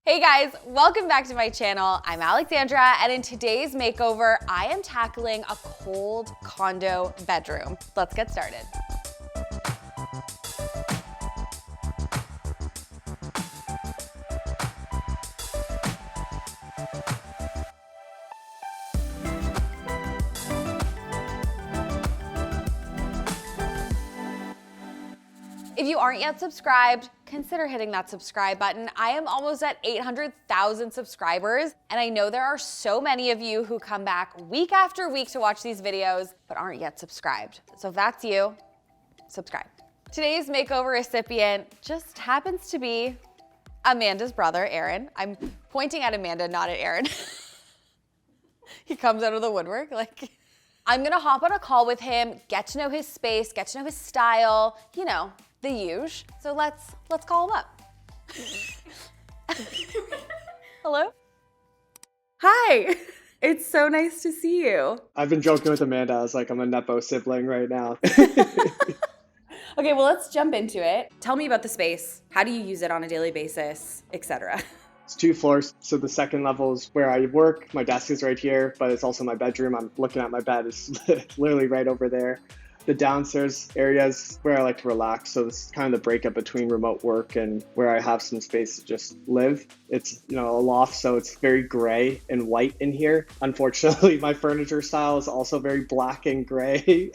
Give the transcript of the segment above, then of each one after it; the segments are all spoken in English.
Hey guys, welcome back to my channel. I'm Alexandra, and in today's makeover, I am tackling a cold condo bedroom. Let's get started. If you aren't yet subscribed, consider hitting that subscribe button. I am almost at 800,000 subscribers, and I know there are so many of you who come back week after week to watch these videos, but aren't yet subscribed. So if that's you, subscribe. Today's makeover recipient just happens to be Amanda's brother, Aaron. I'm pointing at Amanda, not at Aaron. He comes out of the woodwork like... I'm gonna hop on a call with him, get to know his space, get to know his style, you know, the usual. So let's call him up. Hello? Hi, it's so nice to see you. I've been joking with Amanda. I was like, I'm a Nepo sibling right now. Okay, well, let's jump into it. Tell me about the space. How do you use it on a daily basis, etc.? It's 2 floors. So the second level is where I work. My desk is right here, but it's also my bedroom. I'm looking at my bed. It's literally right over there. The downstairs area is where I like to relax. So this is kind of the breakup between remote work and where I have some space to just live. It's, you know, a loft, so it's very gray and white in here. Unfortunately, my furniture style is also very black and gray.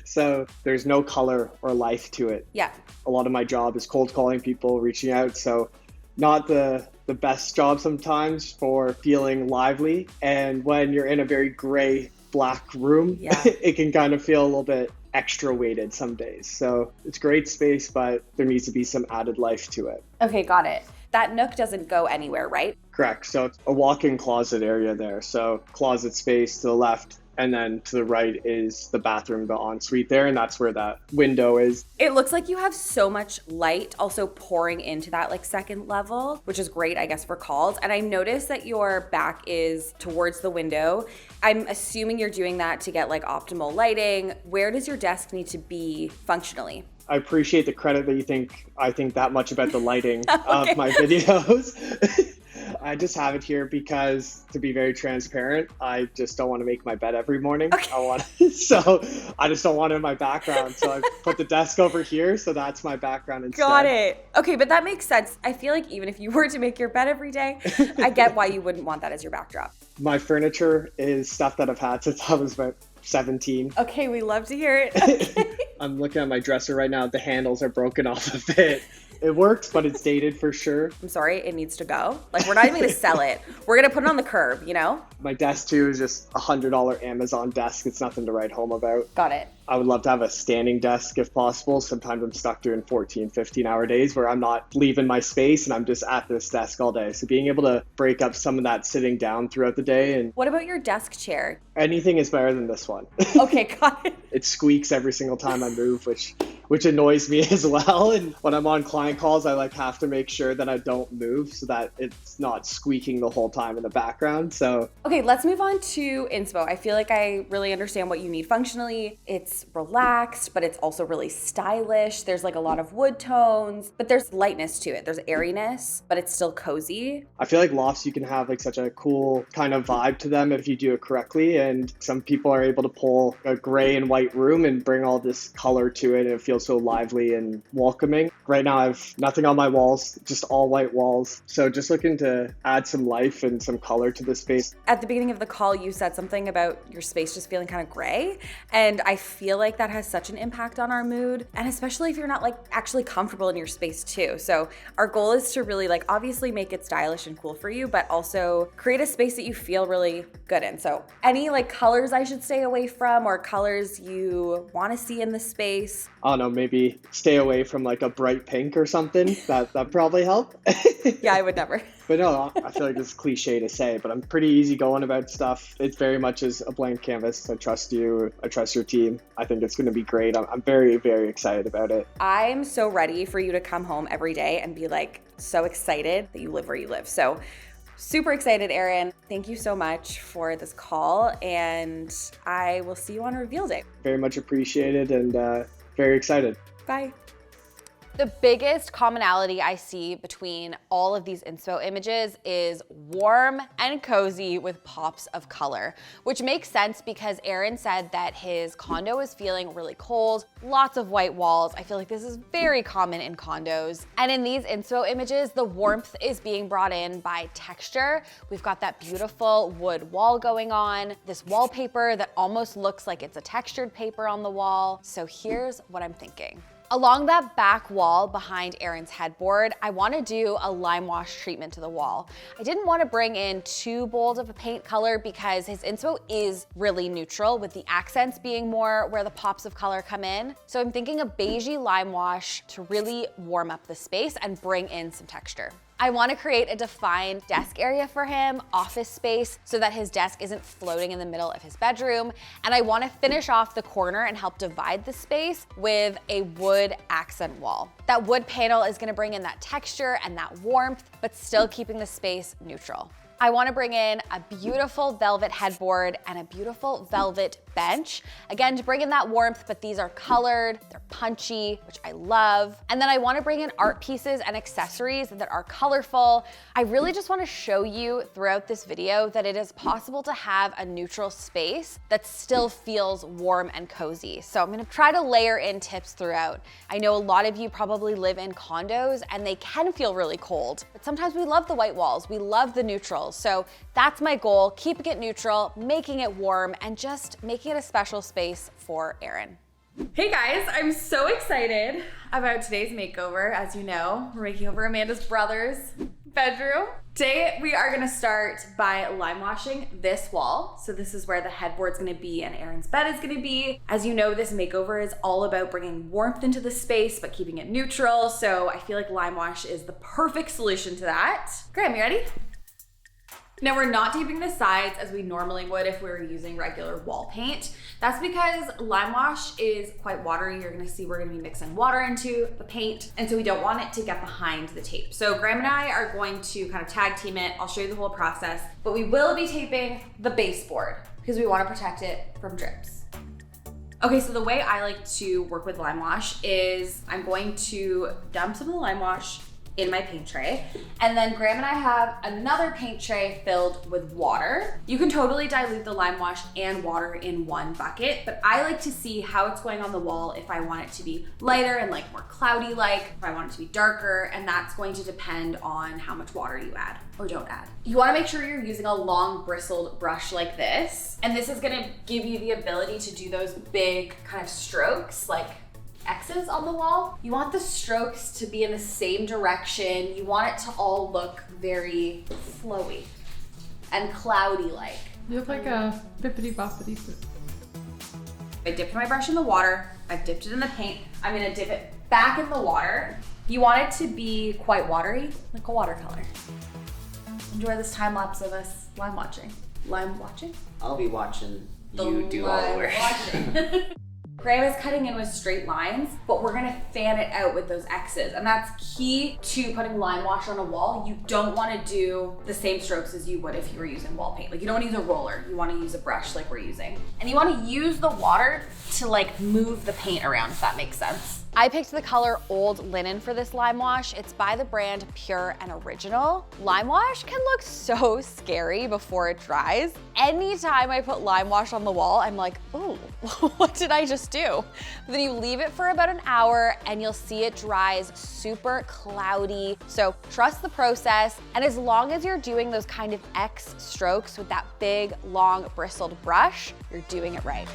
So there's no color or life to it. Yeah. A lot of my job is cold calling people, reaching out. So not the best job sometimes for feeling lively. And when you're in a very gray, black room, yeah. It can kind of feel a little bit extra weighted some days. So it's great space, but there needs to be some added life to it. Okay, got it. That Nook doesn't go anywhere, right? Correct. So it's a walk-in closet area there. So closet space to the left, and then to the right is the bathroom, the ensuite there, and that's where that window is. It looks like you have so much light also pouring into that like second level, which is great, I guess, for calls. And I noticed that your back is towards the window. I'm assuming you're doing that to get like optimal lighting. Where does your desk need to be functionally? I appreciate the credit that I think that much about the lighting of my videos. I just have it here because, to be very transparent, I just don't want to make my bed every morning. Okay. So I just don't want it in my background. So I put the desk over here, so that's my background instead. Got it. Okay, but that makes sense. I feel like even if you were to make your bed every day, I get why you wouldn't want that as your backdrop. My furniture is stuff that I've had since I was about 17. Okay, we love to hear it. Okay. I'm looking at my dresser right now. The handles are broken off of it. It works, but it's dated for sure. I'm sorry, it needs to go. Like, we're not even gonna sell it. We're gonna put it on the curb, you know? My desk too is just a $100 Amazon desk. It's nothing to write home about. Got it. I would love to have a standing desk if possible. Sometimes I'm stuck doing 14, 15-hour days where I'm not leaving my space and I'm just at this desk all day. So being able to break up some of that sitting down throughout the day. And what about your desk chair? Anything is better than this one. Okay, got it. It squeaks every single time I move, which annoys me as well. And when I'm on client calls, I have to make sure that I don't move so that it's not squeaking the whole time in the background. So okay, let's move on to inspo. I feel like I really understand what you need functionally. It's relaxed, but it's also really stylish. There's like a lot of wood tones, but there's lightness to it. There's airiness, but it's still cozy. I feel like lofts, you can have like such a cool kind of vibe to them if you do it correctly. And some people are able to pull a gray and white room and bring all this color to it. And it feels so lively and welcoming. Right now I have nothing on my walls, just all white walls. So just looking to add some life and some color to the space. At the beginning of the call, you said something about your space just feeling kind of gray. And I feel like that has such an impact on our mood. And especially if you're not like actually comfortable in your space too. So our goal is to really like obviously make it stylish and cool for you, but also create a space that you feel really good in. So any like colors I should stay away from or colors you want to see in the space? I don't know, maybe stay away from like a bright pink or something. That probably help. Yeah, I would never. But no, I feel like it's cliche to say, but I'm pretty easygoing about stuff. It very much is a blank canvas. I trust you. I trust your team. I think it's going to be great. I'm very, very excited about it. I'm so ready for you to come home every day and be like so excited that you live where you live. So super excited, Aaron. Thank you so much for this call, and I will see you on reveal day. Very much appreciated and very excited. Bye. The biggest commonality I see between all of these inspo images is warm and cozy with pops of color, which makes sense because Aaron said that his condo is feeling really cold, lots of white walls. I feel like this is very common in condos. And in these inspo images, the warmth is being brought in by texture. We've got that beautiful wood wall going on, this wallpaper that almost looks like it's a textured paper on the wall. So here's what I'm thinking. Along that back wall behind Aaron's headboard, I want to do a lime wash treatment to the wall. I didn't want to bring in too bold of a paint color because his inspo is really neutral, with the accents being more where the pops of color come in. So I'm thinking a beigey lime wash to really warm up the space and bring in some texture. I want to create a defined desk area for him, office space, so that his desk isn't floating in the middle of his bedroom. And I want to finish off the corner and help divide the space with a wood accent wall. That wood panel is going to bring in that texture and that warmth, but still keeping the space neutral. I want to bring in a beautiful velvet headboard and a beautiful velvet bench. Again, to bring in that warmth, but these are colored, they're punchy, which I love. And then I want to bring in art pieces and accessories that are colorful. I really just want to show you throughout this video that it is possible to have a neutral space that still feels warm and cozy. So I'm going to try to layer in tips throughout. I know a lot of you probably live in condos and they can feel really cold, but sometimes we love the white walls, we love the neutrals. So that's my goal, keeping it neutral, making it warm, and just making it a special space for Aaron. Hey guys, I'm so excited about today's makeover. As you know, we're making over Amanda's brother's bedroom. Today, we are gonna start by lime washing this wall. So this is where the headboard's gonna be and Aaron's bed is gonna be. As you know, this makeover is all about bringing warmth into the space, but keeping it neutral. So I feel like lime wash is the perfect solution to that. Graham, you ready? Now we're not taping the sides as we normally would if we were using regular wall paint. That's because lime wash is quite watery. You're gonna see we're gonna be mixing water into the paint, and so we don't want it to get behind the tape. So Graham and I are going to kind of tag team it. I'll show you the whole process, but we will be taping the baseboard because we wanna protect it from drips. Okay, so the way I like to work with lime wash is I'm going to dump some of the lime wash in my paint tray. And then Graham and I have another paint tray filled with water. You can totally dilute the lime wash and water in one bucket, but I like to see how it's going on the wall, if I want it to be lighter and like more cloudy like, if I want it to be darker, and that's going to depend on how much water you add or don't add. You wanna make sure you're using a long bristled brush like this, and this is gonna give you the ability to do those big kind of strokes like X's on the wall. You want the strokes to be in the same direction. You want it to all look very flowy and cloudy like. You look like a bippity boppity boop. I dipped my brush in the water. I've dipped it in the paint. I'm gonna dip it back in the water. You want it to be quite watery, like a watercolor. Enjoy this time lapse of us lime watching. Lime watching? I'll be watching you do all the work. Graham is cutting in with straight lines, but we're gonna fan it out with those X's. And that's key to putting lime wash on a wall. You don't wanna do the same strokes as you would if you were using wall paint. Like you don't wanna use a roller, you wanna use a brush like we're using. And you wanna use the water to like move the paint around, if that makes sense. I picked the color Old Linen for this lime wash. It's by the brand Pure and Original. Lime wash can look so scary before it dries. Anytime I put lime wash on the wall, I'm like, ooh, what did I just do? But then you leave it for about an hour and you'll see it dries super cloudy. So trust the process. And as long as you're doing those kind of X strokes with that big, long, bristled brush, you're doing it right.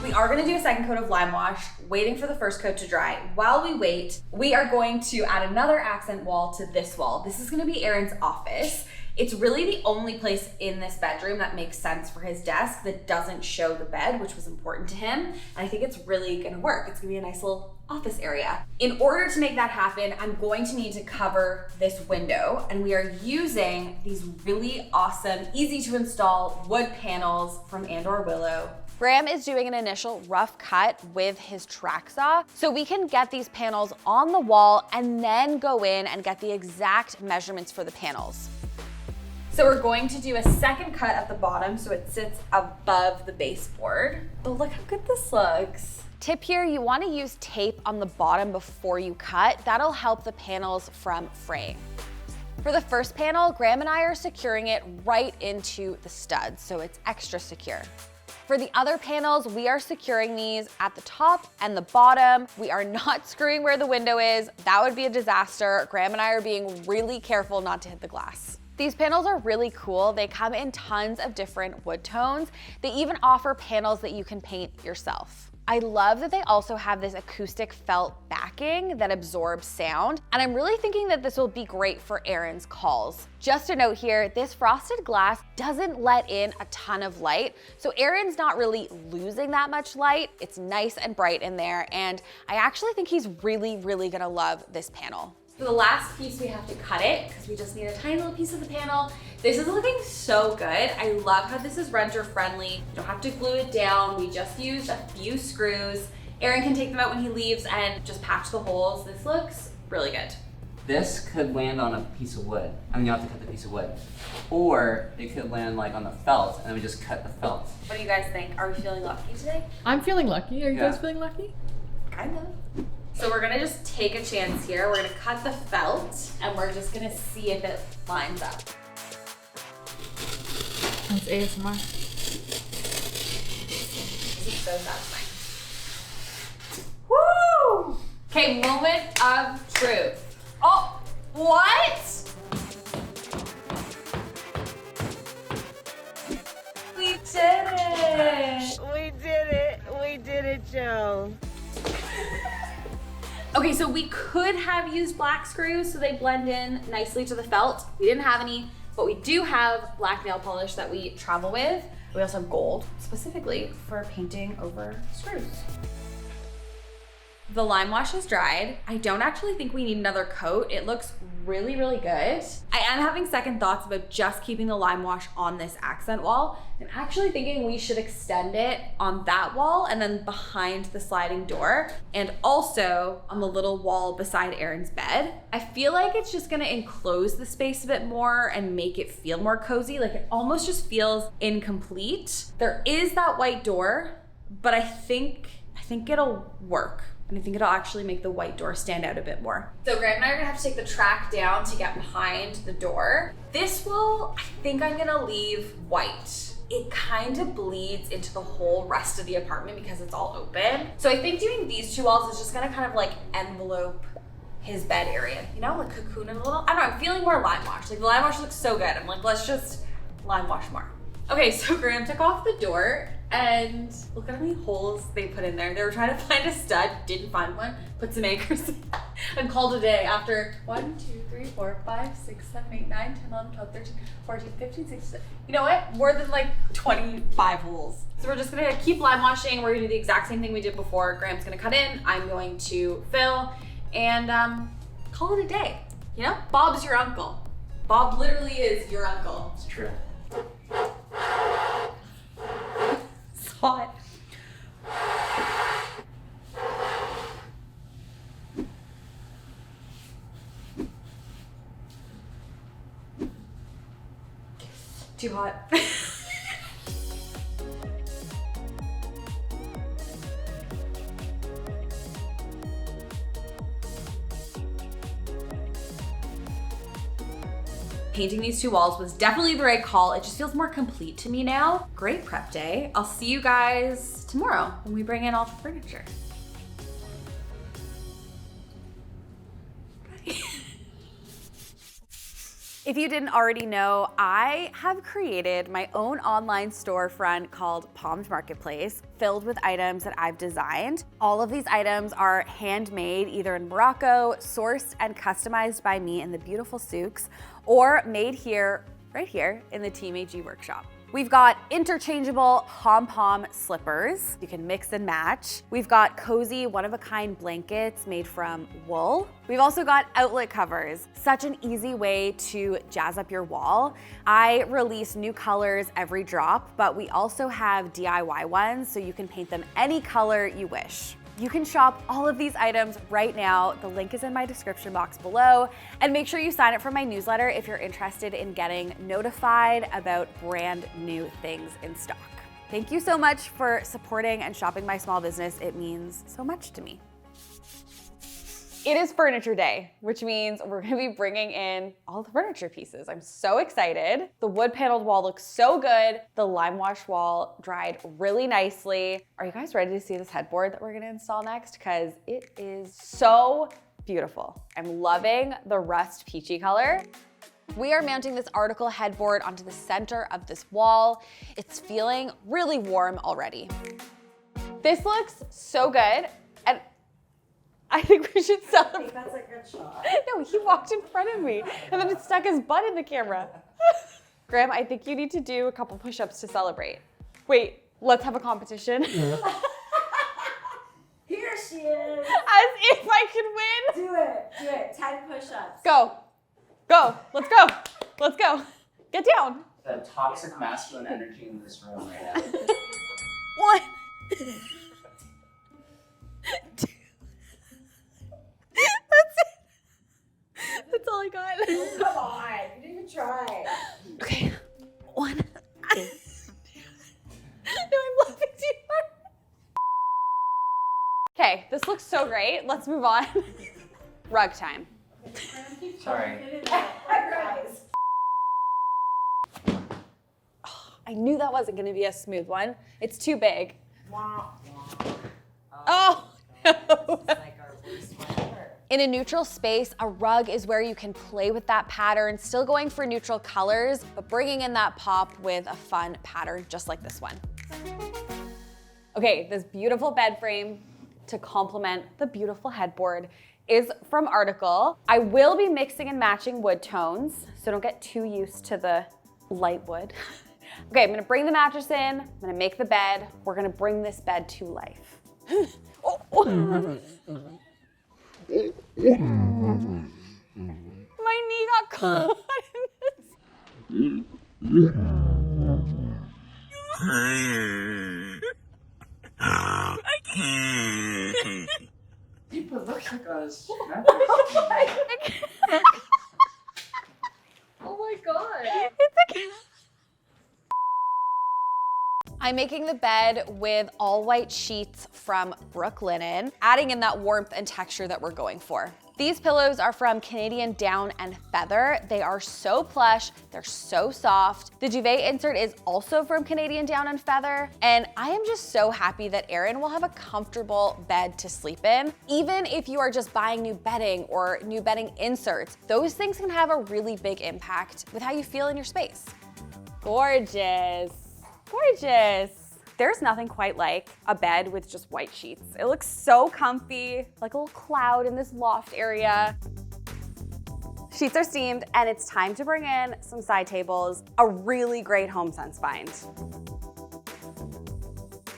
We are gonna do a second coat of lime wash, waiting for the first coat to dry. While we wait, we are going to add another accent wall to this wall. This is gonna be Aaron's office. It's really the only place in this bedroom that makes sense for his desk that doesn't show the bed, which was important to him. And I think it's really gonna work. It's gonna be a nice little office area. In order to make that happen, I'm going to need to cover this window, and we are using these really awesome, easy to install wood panels from Willow. Graham is doing an initial rough cut with his track saw, so we can get these panels on the wall and then go in and get the exact measurements for the panels. So we're going to do a second cut at the bottom so it sits above the baseboard. Oh, look how good this looks. Tip here, you wanna use tape on the bottom before you cut. That'll help the panels from fraying. For the first panel, Graham and I are securing it right into the studs, so it's extra secure. For the other panels, we are securing these at the top and the bottom. We are not screwing where the window is. That would be a disaster. Graham and I are being really careful not to hit the glass. These panels are really cool. They come in tons of different wood tones. They even offer panels that you can paint yourself. I love that they also have this acoustic felt backing that absorbs sound, and I'm really thinking that this will be great for Aaron's calls. Just a note here, this frosted glass doesn't let in a ton of light, so Aaron's not really losing that much light. It's nice and bright in there, and I actually think he's really, really gonna love this panel. For the last piece, we have to cut it because we just need a tiny little piece of the panel. This is looking so good. I love how this is renter friendly. You don't have to glue it down. We just used a few screws. Aaron can take them out when he leaves and just patch the holes. This looks really good. This could land on a piece of wood. I mean, you have to cut the piece of wood. Or it could land like on the felt, and then we just cut the felt. What do you guys think? Are we feeling lucky today? I'm feeling lucky. Are you Yeah. guys feeling lucky? Kind of. So we're gonna just take a chance here. We're gonna cut the felt, and we're just gonna see if it lines up. That's ASMR. This is so satisfying. Woo! Okay, moment of truth. Oh, what? We did it! We did it. We did it, Joe. Okay, so we could have used black screws so they blend in nicely to the felt. We didn't have any, but we do have black nail polish that we travel with. We also have gold, specifically for painting over screws. The lime wash is dried. I don't actually think we need another coat. It looks really, really good. I am having second thoughts about just keeping the lime wash on this accent wall. I'm actually thinking we should extend it on that wall and then behind the sliding door, and also on the little wall beside Aaron's bed. I feel like it's just gonna enclose the space a bit more and make it feel more cozy. Like it almost just feels incomplete. There is that white door, but I think it'll work. And I think it'll actually make the white door stand out a bit more. So Graham and I are gonna have to take the track down to get behind the door. This wall, I think I'm gonna leave white. It kind of bleeds into the whole rest of the apartment because it's all open. So I think doing these two walls is just gonna kind of like envelope his bed area, you know, like cocoon it a little. I don't know, I'm feeling more lime wash. Like the lime wash looks so good. I'm like, let's just lime wash more. Okay, so Graham took off the door and look at how many holes they put in there. They were trying to find a stud, didn't find one, put some anchors in, and called it a day after 1, 2, 3, 4, 5, 6, 7, 8, 9, 10, 11, 12, 13, 14, 15, 16. You know what? More than like 25 holes. So we're just gonna keep lime washing. We're gonna do the exact same thing we did before. Graham's gonna cut in, I'm going to fill, and call it a day. You know, Bob's your uncle. Bob literally is your uncle. It's true. It's hot. Too hot. Painting these two walls was definitely the right call. It just feels more complete to me now. Great prep day. I'll see you guys tomorrow when we bring in all the furniture. Bye. If you didn't already know, I have created my own online storefront called Palms Marketplace, filled with items that I've designed. All of these items are handmade either in Morocco, sourced and customized by me in the beautiful souks, or made here, right here in the Team AG workshop. We've got interchangeable pom-pom slippers. You can mix and match. We've got cozy, one-of-a-kind blankets made from wool. We've also got outlet covers. Such an easy way to jazz up your wall. I release new colors every drop, but we also have DIY ones, so you can paint them any color you wish. You can shop all of these items right now. The link is in my description box below. And make sure you sign up for my newsletter if you're interested in getting notified about brand new things in stock. Thank you so much for supporting and shopping my small business. It means so much to me. It is furniture day, which means we're gonna be bringing in all the furniture pieces. I'm so excited. The wood paneled wall looks so good. The lime wash wall dried really nicely. Are you guys ready to see this headboard that we're gonna install next? Because it is so beautiful. I'm loving the rust peachy color. We are mounting this article headboard onto the center of this wall. It's feeling really warm already. This looks so good, and I think we should celebrate. That's a good shot. No, he walked in front of me, and then it stuck his butt in the camera. Graham, I think you need to do a couple push-ups to celebrate. Wait, let's have a competition. Here she is. As if I could win. Do it. 10 push-ups. Go, let's go. Get down. The toxic masculine energy in this room right now. 1, 2. That's it. That's all I got. Come on, you didn't even try. Okay, 1. No, I'm laughing too hard. Okay, this looks so great. Let's move on. Rug time. Sorry. I knew that wasn't gonna be a smooth one. It's too big. Oh, no. Like our worst one ever. In a neutral space, a rug is where you can play with that pattern, still going for neutral colors, but bringing in that pop with a fun pattern just like this one. Okay, this beautiful bed frame to complement the beautiful headboard is from Article. I will be mixing and matching wood tones, so don't get too used to the light wood. Okay, I'm gonna bring the mattress in, I'm gonna make the bed, we're gonna bring this bed to life. Oh. My knee got caught in this. I can't. It looks like us. Oh my god. I'm making the bed with all white sheets from Brooklinen, adding in that warmth and texture that we're going for. These pillows are from Canadian Down and Feather. They are so plush, they're so soft. The duvet insert is also from Canadian Down and Feather, and I am just so happy that Erin will have a comfortable bed to sleep in. Even if you are just buying new bedding or new bedding inserts, those things can have a really big impact with how you feel in your space. Gorgeous. Gorgeous. There's nothing quite like a bed with just white sheets. It looks so comfy, like a little cloud in this loft area. Sheets are steamed, and it's time to bring in some side tables, a really great HomeSense find.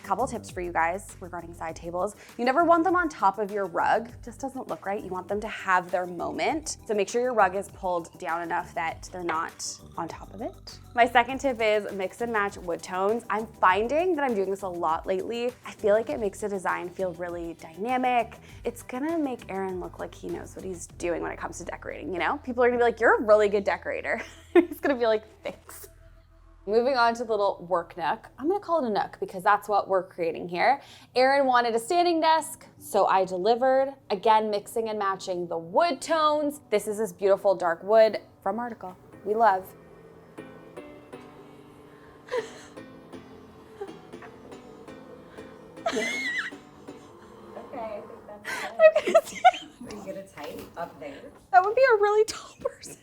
Couple tips for you guys regarding side tables. You never want them on top of your rug. Just doesn't look right. You want them to have their moment. So make sure your rug is pulled down enough that they're not on top of it. My second tip is mix and match wood tones. I'm finding that I'm doing this a lot lately. I feel like it makes the design feel really dynamic. It's gonna make Aaron look like he knows what he's doing when it comes to decorating, you know? People are gonna be like, you're a really good decorator. He's gonna be like, thanks. Moving on to the little work nook. I'm gonna call it a nook because that's what we're creating here. Erin wanted a standing desk, so I delivered. Again, mixing and matching the wood tones. This is this beautiful dark wood from Article. We love. Okay, I think that's I'm gonna see it. Are you gonna type up there? That would be a really tall person.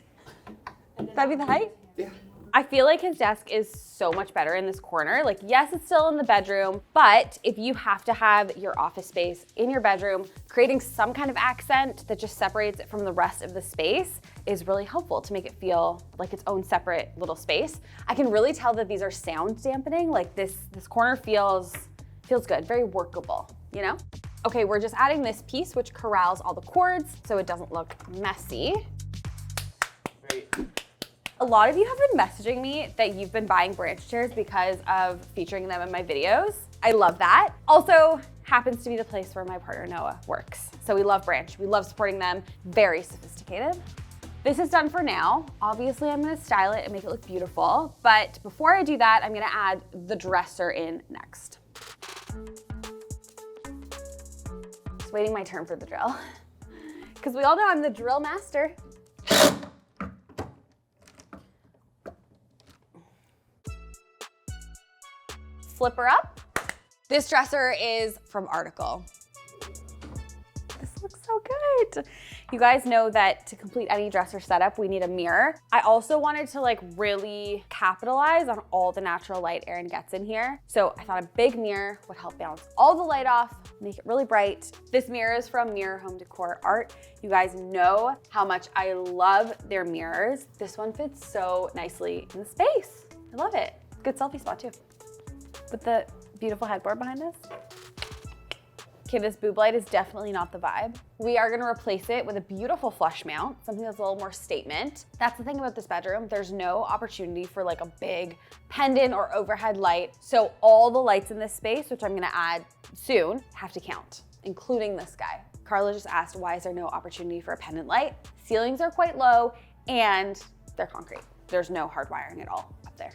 That'd be the height? Yeah. I feel like his desk is so much better in this corner. Like, yes, it's still in the bedroom, but if you have to have your office space in your bedroom, creating some kind of accent that just separates it from the rest of the space is really helpful to make it feel like its own separate little space. I can really tell that these are sound dampening. Like this corner feels good, very workable, you know? Okay, we're just adding this piece which corrals all the cords so it doesn't look messy. Great. A lot of you have been messaging me that you've been buying branch chairs because of featuring them in my videos. I love that. Also, happens to be the place where my partner Noah works. So we love Branch. We love supporting them. Very sophisticated. This is done for now. Obviously, I'm gonna style it and make it look beautiful. But before I do that, I'm gonna add the dresser in next. Just waiting my turn for the drill. Because we all know I'm the drill master. Flip her up. This dresser is from Article. This looks so good. You guys know that to complete any dresser setup, we need a mirror. I also wanted to like really capitalize on all the natural light Erin gets in here. So I thought a big mirror would help bounce all the light off, make it really bright. This mirror is from Mirror Home Decor Art. You guys know how much I love their mirrors. This one fits so nicely in the space. I love it. Good selfie spot too. With the beautiful headboard behind us. Okay, this boob light is definitely not the vibe. We are gonna replace it with a beautiful flush mount, something that's a little more statement. That's the thing about this bedroom. There's no opportunity for like a big pendant or overhead light. So all the lights in this space, which I'm gonna add soon, have to count, including this guy. Carla just asked, why is there no opportunity for a pendant light? Ceilings are quite low and they're concrete. There's no hard wiring at all up there.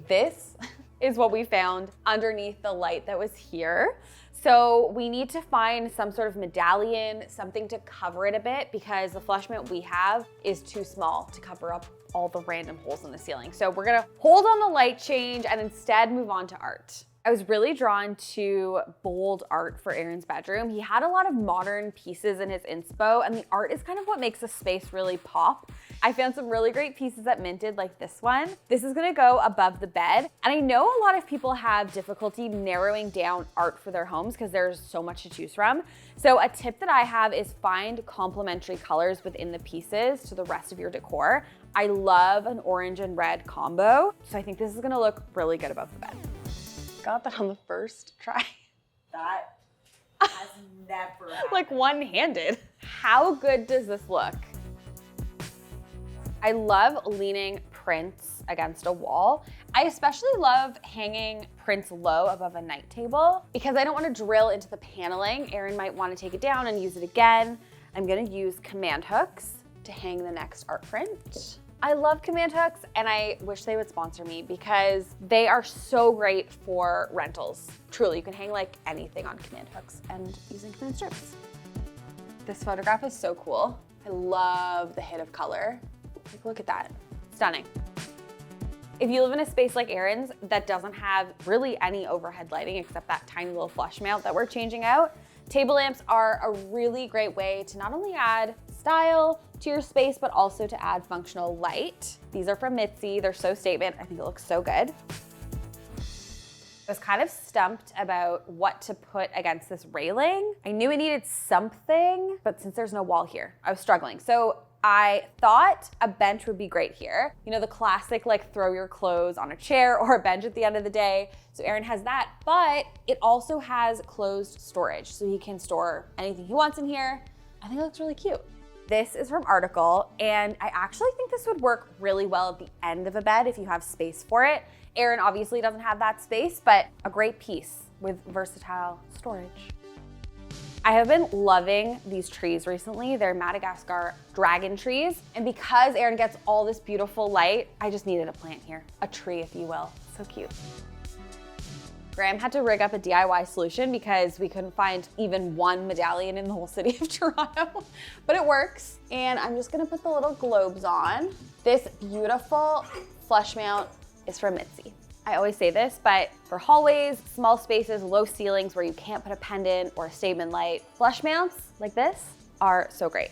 This is what we found underneath the light that was here. So we need to find some sort of medallion, something to cover it a bit because the flush mount we have is too small to cover up all the random holes in the ceiling. So we're gonna hold on the light change and instead move on to art. I was really drawn to bold art for Aaron's bedroom. He had a lot of modern pieces in his inspo and the art is kind of what makes the space really pop. I found some really great pieces at Minted like this one. This is gonna go above the bed. And I know a lot of people have difficulty narrowing down art for their homes because there's so much to choose from. So a tip that I have is find complementary colors within the pieces to the rest of your decor. I love an orange and red combo. So I think this is gonna look really good above the bed. Got that on the first try. That has never happened. Like one-handed. How good does this look? I love leaning prints against a wall. I especially love hanging prints low above a night table because I don't want to drill into the paneling. Erin might want to take it down and use it again. I'm gonna use command hooks to hang the next art print. I love command hooks and I wish they would sponsor me because they are so great for rentals. Truly, you can hang like anything on command hooks and using command strips. This photograph is so cool. I love the hit of color. Like, look at that, stunning. If you live in a space like Erin's that doesn't have really any overhead lighting except that tiny little flush mount that we're changing out, table lamps are a really great way to not only add style to your space, but also to add functional light. These are from Mitzi, they're so statement. I think it looks so good. I was kind of stumped about what to put against this railing. I knew it needed something, but since there's no wall here, I was struggling. So I thought a bench would be great here. You know, the classic like throw your clothes on a chair or a bench at the end of the day. So Aaron has that, but it also has closed storage. So he can store anything he wants in here. I think it looks really cute. This is from Article, and I actually think this would work really well at the end of a bed if you have space for it. Aaron obviously doesn't have that space, but a great piece with versatile storage. I have been loving these trees recently. They're Madagascar dragon trees. And because Aaron gets all this beautiful light, I just needed a plant here. A tree, if you will. So cute. Graham had to rig up a DIY solution because we couldn't find even one medallion in the whole city of Toronto, but it works. And I'm just gonna put the little globes on. This beautiful flush mount is from Mitzi. I always say this, but for hallways, small spaces, low ceilings where you can't put a pendant or a statement light, flush mounts like this are so great.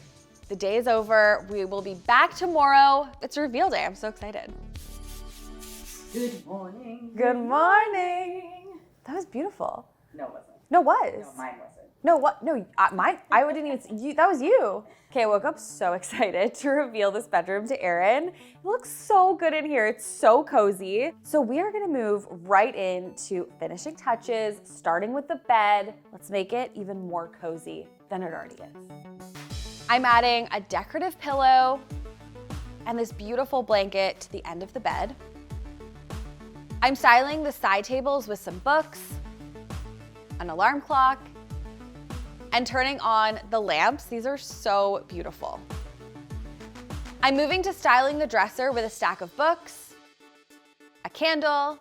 The day is over. We will be back tomorrow. It's reveal day. I'm so excited. Good morning. Good morning. That was beautiful. No, it wasn't. No, it was. No, mine wasn't. No, what? No, I wouldn't even, that was you. Okay, I woke up so excited to reveal this bedroom to Aaron. It looks so good in here. It's so cozy. So we are gonna move right into finishing touches, starting with the bed. Let's make it even more cozy than it already is. I'm adding a decorative pillow and this beautiful blanket to the end of the bed. I'm styling the side tables with some books, an alarm clock, and turning on the lamps. These are so beautiful. I'm moving to styling the dresser with a stack of books, a candle.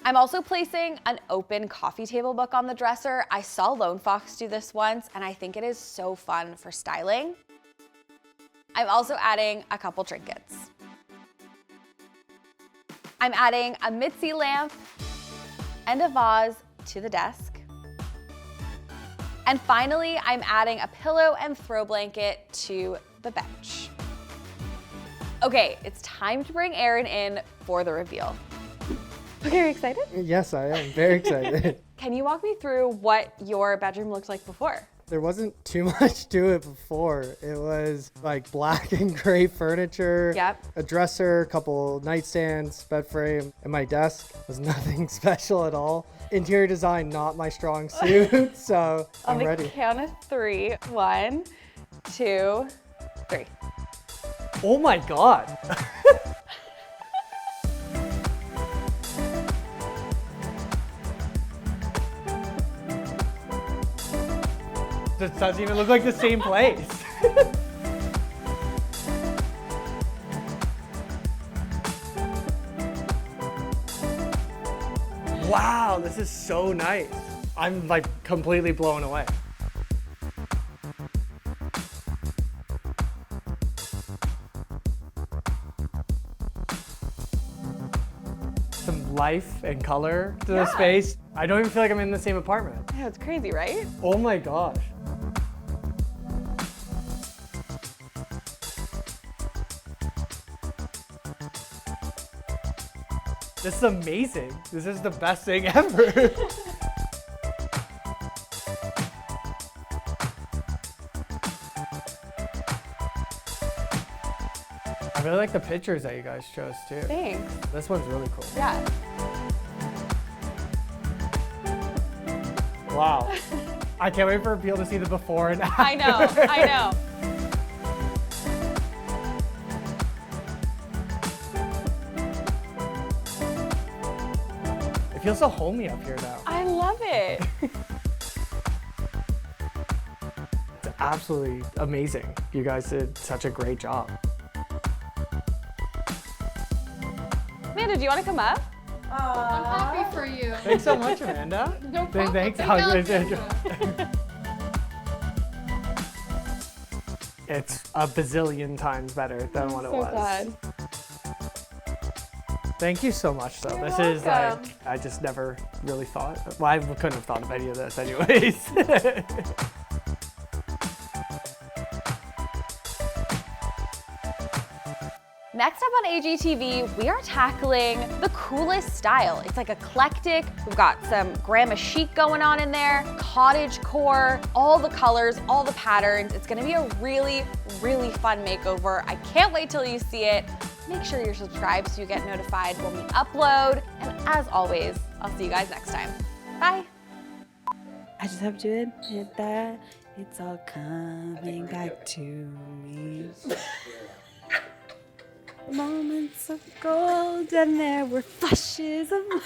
I'm also placing an open coffee table book on the dresser. I saw Lone Fox do this once, and I think it is so fun for styling. I'm also adding a couple trinkets. I'm adding a Mitzi lamp and a vase to the desk. And finally, I'm adding a pillow and throw blanket to the bench. Okay, it's time to bring Aaron in for the reveal. Okay, are you excited? Yes, I am very excited. Can you walk me through what your bedroom looked like before? There wasn't too much to it before. It was like black and gray furniture, Yep. a dresser, a couple nightstands, bed frame, and my desk was nothing special at all. Interior design, not my strong suit, so I'm ready. On the count of 3, 1, 2, 3. Oh my God. This doesn't even look like the same place. Wow, this is so nice. I'm like completely blown away. Some life and color to the space. I don't even feel like I'm in the same apartment. Yeah, it's crazy, right? Oh my gosh. This is amazing. This is the best thing ever. I really like the pictures that you guys chose too. Thanks. This one's really cool. Yeah. Wow. I can't wait for people to see the before and after. I know. It feels so homey up here now. I love it. It's absolutely amazing. You guys did such a great job. Amanda, do you want to come up? I'm happy for you. Thanks so much, Amanda. No problem. Thanks. Thank Alexandra. It's a bazillion times better than what it was. Glad. Thank you so much, though. You're This is welcome. like, I just never really thought. Well, I couldn't have thought of any of this anyways. Next up on AGTV, we are tackling the coolest style. It's like eclectic. We've got some grandma chic going on in there, cottage core, all the colors, all the patterns. It's gonna be a really, really fun makeover. I can't wait till you see it. Make sure you're subscribed so you get notified when we upload. And as always, I'll see you guys next time. Bye. I just have to admit that it's all coming back to me. Moments of gold and there were flashes of light.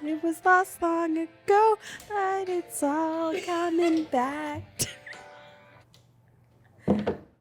Baby, it was lost long ago, but it's all coming back to